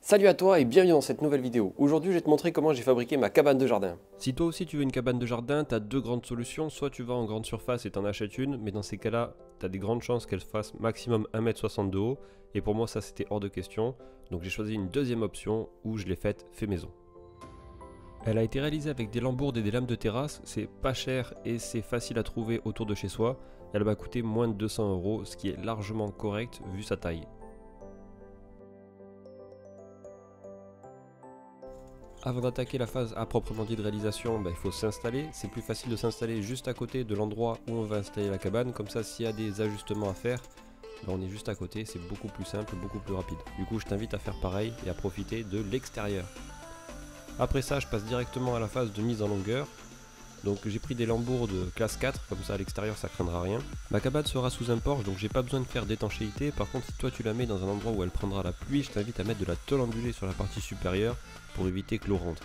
Salut à toi et bienvenue dans cette nouvelle vidéo. Aujourd'hui je vais te montrer comment j'ai fabriqué ma cabane de jardin. Si toi aussi tu veux une cabane de jardin, tu as deux grandes solutions. Soit tu vas en grande surface et t'en achètes une, mais dans ces cas-là, tu as des grandes chances qu'elle fasse maximum 1,60 m de haut. Et pour moi ça c'était hors de question. Donc j'ai choisi une deuxième option où je l'ai faite fait maison. Elle a été réalisée avec des lambourdes et des lames de terrasse. C'est pas cher et c'est facile à trouver autour de chez soi. Elle m'a coûté moins de 200 €, ce qui est largement correct vu sa taille. Avant d'attaquer la phase à proprement dit de réalisation, il faut s'installer. C'est plus facile de s'installer juste à côté de l'endroit où on va installer la cabane. Comme ça, s'il y a des ajustements à faire, on est juste à côté. C'est beaucoup plus simple, beaucoup plus rapide. Du coup, je t'invite à faire pareil et à profiter de l'extérieur. Après ça, je passe directement à la phase de mise en longueur. Donc j'ai pris des lambourdes classe 4, comme ça à l'extérieur ça craindra rien. Ma cabane sera sous un porche, donc j'ai pas besoin de faire d'étanchéité. Par contre, si toi tu la mets dans un endroit où elle prendra la pluie, je t'invite à mettre de la tôle ondulée sur la partie supérieure pour éviter que l'eau rentre.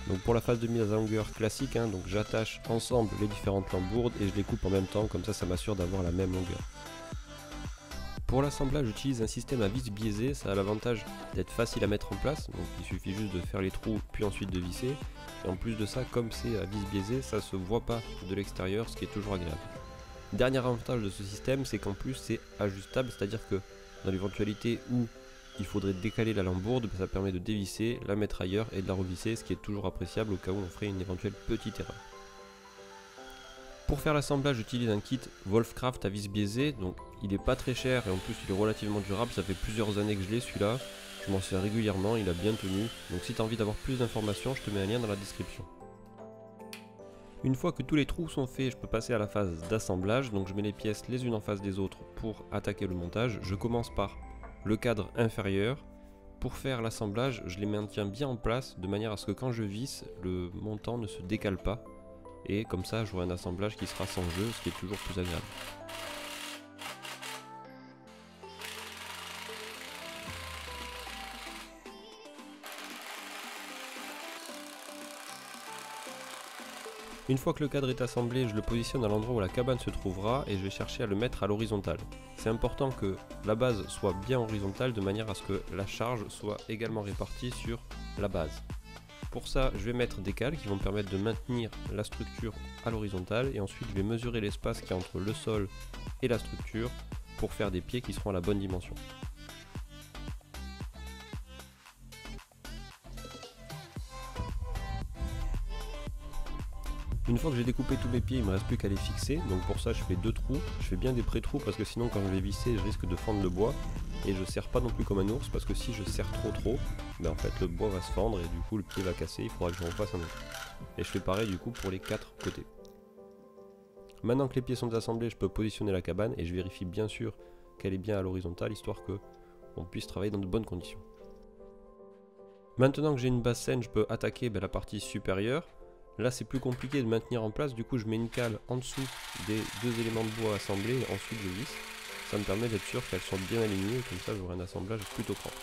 Donc pour la phase de mise en longueur classique, donc j'attache ensemble les différentes lambourdes et je les coupe en même temps, comme ça m'assure d'avoir la même longueur. Pour l'assemblage, j'utilise un système à vis biaisé. Ça a l'avantage d'être facile à mettre en place, donc il suffit juste de faire les trous puis ensuite de visser. Et en plus de ça, comme c'est à vis biaisé, ça se voit pas de l'extérieur, ce qui est toujours agréable. Dernier avantage de ce système, c'est qu'en plus c'est ajustable, c'est-à-dire que dans l'éventualité où il faudrait décaler la lambourde, ça permet de dévisser, la mettre ailleurs et de la revisser, ce qui est toujours appréciable au cas où on ferait une éventuelle petite erreur. Pour faire l'assemblage, j'utilise un kit Wolfcraft à vis biaisé, donc il est pas très cher et en plus il est relativement durable, ça fait plusieurs années que je l'ai celui-là, je m'en sers régulièrement, il a bien tenu, donc si tu as envie d'avoir plus d'informations, je te mets un lien dans la description. Une fois que tous les trous sont faits, je peux passer à la phase d'assemblage, donc je mets les pièces les unes en face des autres pour attaquer le montage. Je commence par le cadre inférieur. Pour faire l'assemblage, je les maintiens bien en place de manière à ce que quand je visse, le montant ne se décale pas. Et comme ça, j'aurai un assemblage qui sera sans jeu, ce qui est toujours plus agréable. Une fois que le cadre est assemblé, je le positionne à l'endroit où la cabane se trouvera et je vais chercher à le mettre à l'horizontale. C'est important que la base soit bien horizontale de manière à ce que la charge soit également répartie sur la base. Pour ça, je vais mettre des cales qui vont me permettre de maintenir la structure à l'horizontale et ensuite je vais mesurer l'espace qui est entre le sol et la structure pour faire des pieds qui seront à la bonne dimension. Une fois que j'ai découpé tous mes pieds, il ne me reste plus qu'à les fixer, donc pour ça je fais deux trous, je fais bien des pré-trous parce que sinon quand je vais visser je risque de fendre le bois et je serre pas non plus comme un ours parce que si je serre trop, en fait le bois va se fendre et du coup le pied va casser, il faudra que je refasse un autre. Et je fais pareil du coup pour les quatre côtés. Maintenant que les pieds sont assemblés, je peux positionner la cabane et je vérifie bien sûr qu'elle est bien à l'horizontale histoire que on puisse travailler dans de bonnes conditions. Maintenant que j'ai une base saine, je peux attaquer la partie supérieure. Là c'est plus compliqué de maintenir en place, du coup je mets une cale en dessous des deux éléments de bois assemblés et ensuite je visse. Ça me permet d'être sûr qu'elles sont bien alignées et comme ça j'aurai un assemblage plutôt propre.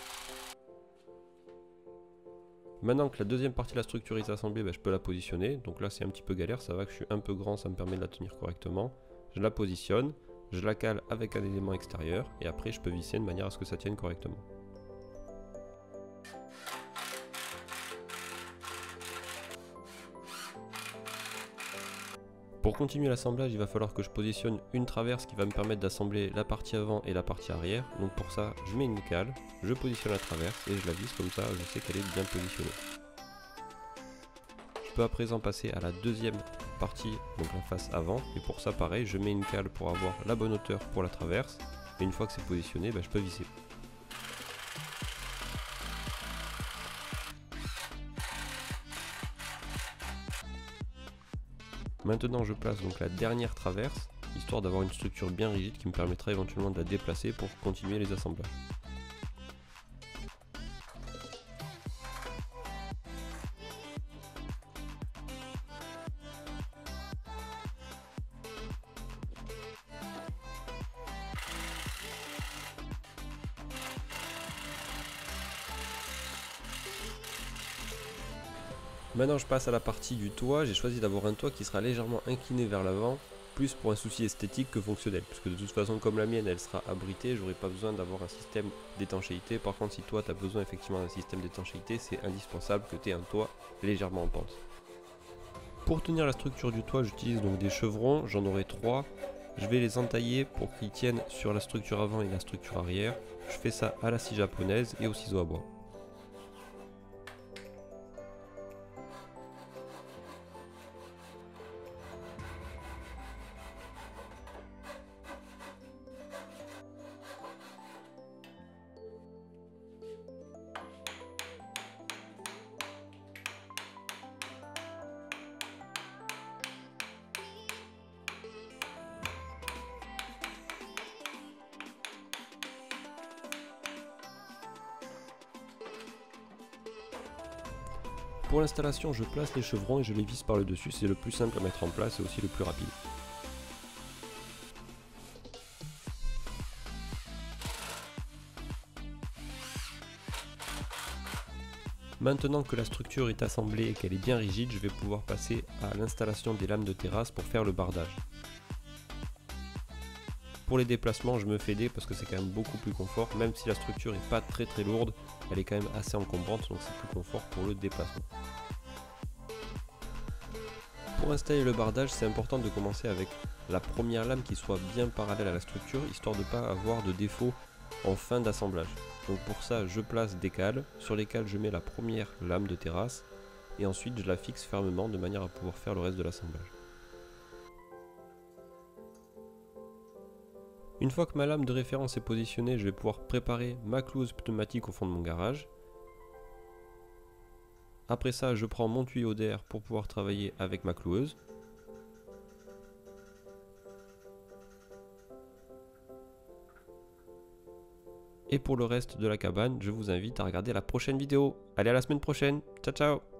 Maintenant que la deuxième partie de la structure est assemblée, je peux la positionner. Donc là c'est un petit peu galère, ça va que je suis un peu grand, ça me permet de la tenir correctement. Je la positionne, je la cale avec un élément extérieur et après je peux visser de manière à ce que ça tienne correctement. Pour continuer l'assemblage, il va falloir que je positionne une traverse qui va me permettre d'assembler la partie avant et la partie arrière. Donc pour ça, je mets une cale, je positionne la traverse et je la visse comme ça, je sais qu'elle est bien positionnée. Je peux à présent passer à la deuxième partie, donc la face avant. Et pour ça, pareil, je mets une cale pour avoir la bonne hauteur pour la traverse. Et une fois que c'est positionné, je peux visser. Maintenant je place donc la dernière traverse, histoire d'avoir une structure bien rigide qui me permettra éventuellement de la déplacer pour continuer les assemblages. Maintenant je passe à la partie du toit. J'ai choisi d'avoir un toit qui sera légèrement incliné vers l'avant plus pour un souci esthétique que fonctionnel, puisque de toute façon comme la mienne elle sera abritée, j'aurai pas besoin d'avoir un système d'étanchéité. Par contre si toi tu as besoin effectivement d'un système d'étanchéité, c'est indispensable que tu aies un toit légèrement en pente. Pour tenir la structure du toit, j'utilise donc des chevrons, j'en aurai 3. Je vais les entailler pour qu'ils tiennent sur la structure avant et la structure arrière. Je fais ça à la scie japonaise et au ciseau à bois. Pour l'installation, je place les chevrons et je les visse par le dessus, c'est le plus simple à mettre en place et aussi le plus rapide. Maintenant que la structure est assemblée et qu'elle est bien rigide, je vais pouvoir passer à l'installation des lames de terrasse pour faire le bardage. Pour les déplacements, je me fais aider parce que c'est quand même beaucoup plus confort, même si la structure n'est pas très lourde, elle est quand même assez encombrante, donc c'est plus confort pour le déplacement. Pour installer le bardage, c'est important de commencer avec la première lame qui soit bien parallèle à la structure, histoire de ne pas avoir de défaut en fin d'assemblage. Donc pour ça, je place des cales, sur les cales je mets la première lame de terrasse, et ensuite je la fixe fermement de manière à pouvoir faire le reste de l'assemblage. Une fois que ma lame de référence est positionnée, je vais pouvoir préparer ma clouseuse pneumatique au fond de mon garage. Après ça, je prends mon tuyau d'air pour pouvoir travailler avec ma cloueuse. Et pour le reste de la cabane, je vous invite à regarder la prochaine vidéo. Allez, à la semaine prochaine. Ciao, ciao!